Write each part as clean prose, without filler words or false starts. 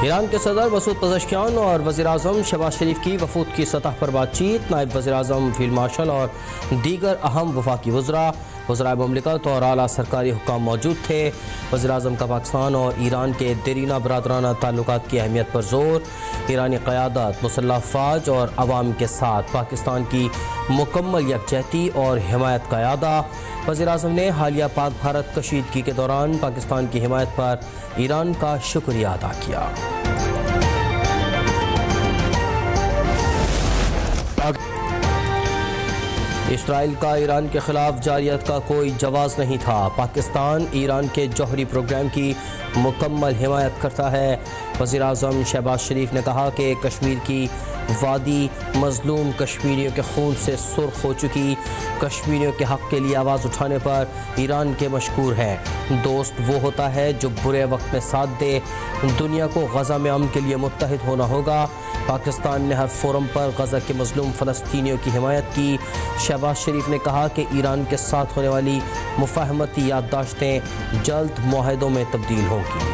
ایران کے صدر Masoud Pezeshkian اور وزیراعظم شہباز شریف کی وفود کی سطح پر بات چیت. نائب وزیراعظم فیلڈ مارشل اور دیگر اہم وفاقی وزرائے مملکت اور اعلیٰ سرکاری حکام موجود تھے. وزیراعظم کا پاکستان اور ایران کے دیرینہ برادرانہ تعلقات کی اہمیت پر زور. ایرانی قیادت مسلح افواج اور عوام کے ساتھ پاکستان کی مکمل یکجہتی اور حمایت کا اعادہ. وزیراعظم نے حالیہ پاک بھارت کشیدگی کے دوران پاکستان کی حمایت پر ایران کا شکریہ ادا کیا. اسرائیل کا ایران کے خلاف جارحیت کا کوئی جواز نہیں تھا. پاکستان ایران کے جوہری پروگرام کی مکمل حمایت کرتا ہے. وزیراعظم شہباز شریف نے کہا کہ کشمیر کی وادی مظلوم کشمیریوں کے خون سے سرخ ہو چکی. کشمیریوں کے حق کے لیے آواز اٹھانے پر ایران کے مشکور ہے. دوست وہ ہوتا ہے جو برے وقت میں ساتھ دے. دنیا کو غزہ میں امن کے لیے متحد ہونا ہوگا. پاکستان نے ہر فورم پر غزہ کے مظلوم فلسطینیوں کی حمایت کی. شہباز شریف نے کہا کہ ایران کے ساتھ ہونے والی مفاہمتی یادداشتیں جلد معاہدوں میں تبدیل ہوں گی.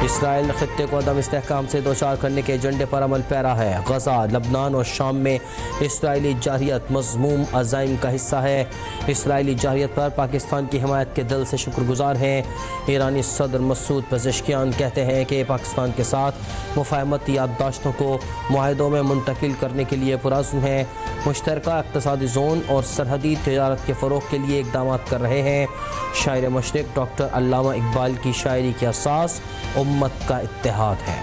اسرائیل خطے کو عدم استحکام سے دوچار کرنے کے ایجنڈے پر عمل پیرا ہے. غزہ، لبنان اور شام میں اسرائیلی جارحیت مذموم عزائم کا حصہ ہے. اسرائیلی جارحیت پر پاکستان کی حمایت کے دل سے شکر گزار ہیں. ایرانی صدر مسعود پزشکیان کہتے ہیں کہ پاکستان کے ساتھ مفاہمتی یادداشتوں کو معاہدوں میں منتقل کرنے کے لیے پرعزم ہیں. مشترکہ اقتصادی زون اور سرحدی تجارت کے فروغ کے لیے اقدامات کر رہے ہیں. شاعر مشرق ڈاکٹر علامہ اقبال کی شاعری کی اساس امت کا اتحاد ہے.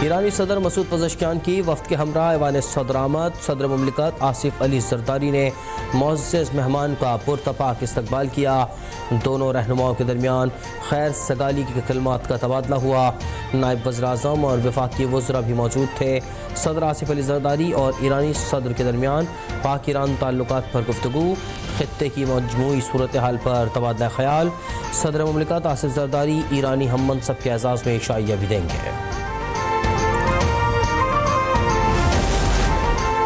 ایرانی صدر مسعود پزشکیان کی وفد کے ہمراہ ایوان صدر آمد. صدر مملکت آصف علی زرداری نے معزز مہمان کا پرتپاک استقبال کیا. دونوں رہنماؤں کے درمیان خیر سگالی کے کلمات کا تبادلہ ہوا. نائب وزیراعظم اور وفاقی وزراء بھی موجود تھے. صدر آصف علی زرداری اور ایرانی صدر کے درمیان پاک ایران تعلقات پر گفتگو. خطے کی مجموعی صورتحال پر تبادلہ خیال. صدر مملکت آصف زرداری ایرانی ہم منصب کے اعزاز میں عشائیہ بھی دیں گے.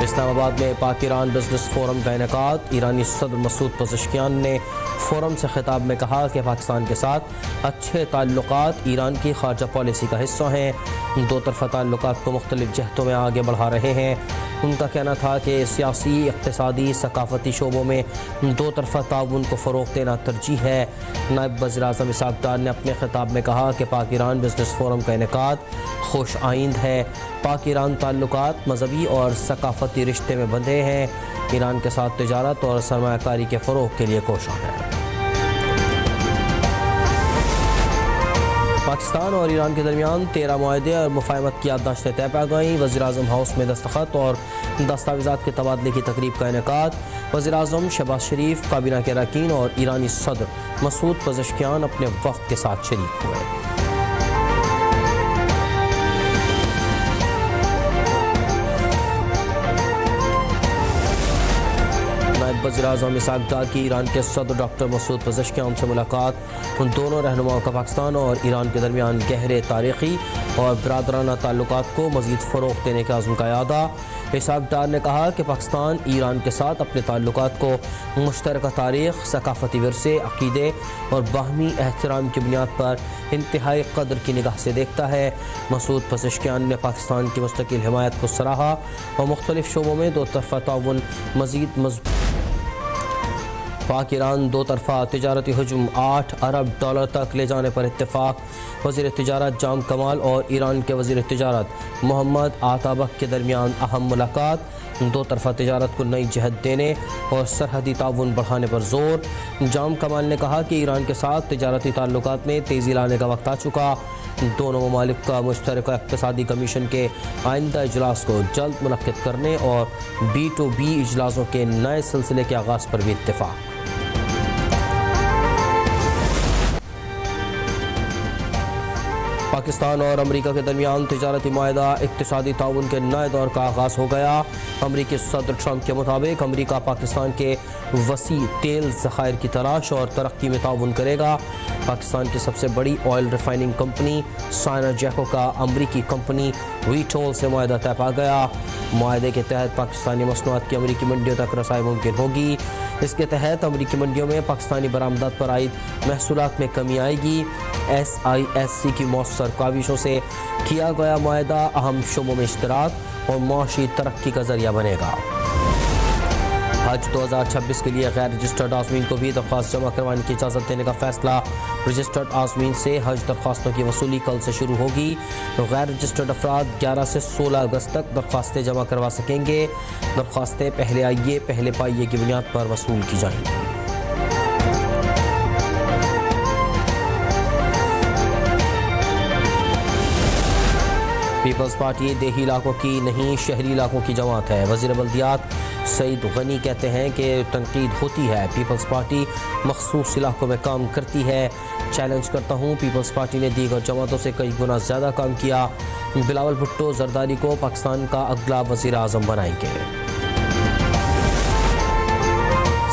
اسلام آباد میں پاک ایران بزنس فورم کا انعقاد. ایرانی صدر مسعود پزشکیان نے فورم سے خطاب میں کہا کہ پاکستان کے ساتھ اچھے تعلقات ایران کی خارجہ پالیسی کا حصہ ہیں. دو طرفہ تعلقات کو مختلف جہتوں میں آگے بڑھا رہے ہیں. ان کا کہنا تھا کہ سیاسی، اقتصادی، ثقافتی شعبوں میں دو طرفہ تعاون کو فروغ دینا ترجیح ہے. نائب وزیر اعظم اسحاق ڈار نے اپنے خطاب میں کہا کہ پاک ایران بزنس فورم کا انعقاد خوش آئند ہے. پاک ایران تعلقات مذہبی اور ثقافتی رشتے میں بندھے ہیں. ایران کے ساتھ تجارت اور سرمایہ کاری کے فروغ کے لیے کوشاں ہے. پاکستان اور ایران کے درمیان 13 معاہدے اور مفاہمت کی یادداشتیں طے پا گئیں. وزیراعظم ہاؤس میں دستخط اور دستاویزات کے تبادلے کی تقریب کا انعقاد. وزیراعظم شہباز شریف، کابینہ کے اراکین اور ایرانی صدر مسعود پزشکیان اپنے وفد کے ساتھ شریک ہوئے. وزیر اعظم اسحاق ڈار کی ایران کے صدر ڈاکٹر مسعود پزشکیان سے ملاقات. ان دونوں رہنماؤں کا پاکستان اور ایران کے درمیان گہرے تاریخی اور برادرانہ تعلقات کو مزید فروغ دینے کے عزم کا اعادہ. اسحاق ڈار نے کہا کہ پاکستان ایران کے ساتھ اپنے تعلقات کو مشترکہ تاریخ، ثقافتی ورثے، عقیدے اور باہمی احترام کی بنیاد پر انتہائی قدر کی نگاہ سے دیکھتا ہے. مسعود پزشکیان نے پاکستان کی مستقل حمایت کو سراہا اور مختلف شعبوں میں دو طرفہ تعاون مزید مضبوط. پاک ایران دو طرفہ تجارتی حجم $8 ارب تک لے جانے پر اتفاق. وزیر تجارت جام کمال اور ایران کے وزیر تجارت محمد آتابک کے درمیان اہم ملاقات. دو طرفہ تجارت کو نئی جہت دینے اور سرحدی تعاون بڑھانے پر زور. جام کمال نے کہا کہ ایران کے ساتھ تجارتی تعلقات میں تیزی لانے کا وقت آ چکا. دونوں ممالک کا مشترکہ اقتصادی کمیشن کے آئندہ اجلاس کو جلد منعقد کرنے اور B2B اجلاسوں کے نئے سلسلے کے آغاز پر بھی اتفاق. پاکستان اور امریکہ کے درمیان تجارتی معاہدہ اقتصادی تعاون کے نئے دور کا آغاز ہو گیا. امریکی صدر ٹرمپ کے مطابق امریکہ پاکستان کے وسیع تیل ذخائر کی تلاش اور ترقی میں تعاون کرے گا. پاکستان کی سب سے بڑی آئل ریفائننگ کمپنی سائنا جیکو کا امریکی کمپنی ویٹول سے معاہدہ طے پا گیا. معاہدے کے تحت پاکستانی مصنوعات کی امریکی منڈیوں تک رسائی ممکن ہوگی. اس کے تحت امریکی منڈیوں میں پاکستانی برآمدات پر عائد محصولات میں کمی آئے گی۔ SISC کی مؤثر کاوشوں سے کیا گیا معاہدہ اہم شعبوں میں اشتراک اور معاشی ترقی کا ذریعہ بنے گا۔ حج 2026 کے لیے غیر رجسٹرڈ عازمین کو بھی درخواست جمع کروانے کی اجازت دینے کا فیصلہ۔ رجسٹرڈ عازمین سے حج درخواستوں کی وصولی کل سے شروع ہوگی۔ غیر رجسٹرڈ افراد 11 سے 16 اگست تک درخواستیں جمع کروا سکیں گے۔ درخواستیں پہلے آئیے پہلے پائیے کی بنیاد پر وصول کی جائیں گی۔ پیپلز پارٹی دیہی علاقوں کی نہیں شہری علاقوں کی جماعت ہے۔ وزیر بلدیات سعید غنی کہتے ہیں کہ تنقید ہوتی ہے، پیپلز پارٹی مخصوص علاقوں میں کام کرتی ہے۔ چیلنج کرتا ہوں، پیپلز پارٹی نے دیگر جماعتوں سے کئی گنا زیادہ کام کیا۔ بلاول بھٹو زرداری کو پاکستان کا اگلا وزیر اعظم بنائیں گے۔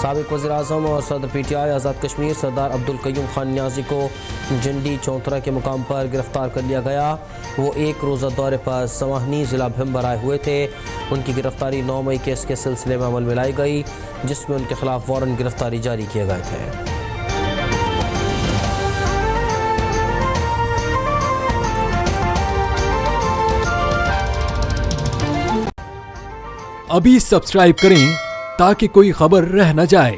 سابق وزیر اعظم اور صدر PTI آزاد کشمیر سردار عبدالقیوم خان نیازی کو جنڈی چونترا کے مقام پر گرفتار کر لیا گیا۔ وہ ایک روزہ دورے پر سواحنی ضلع بھمبر آئے ہوئے تھے۔ ان کی گرفتاری 9 مئی کیس کے سلسلے میں عمل میں لائی گئی، جس میں ان کے خلاف وارنٹ گرفتاری جاری کیے گئے تھے۔ ابھی سبسکرائب کریں تاکہ کوئی خبر رہ نہ جائے۔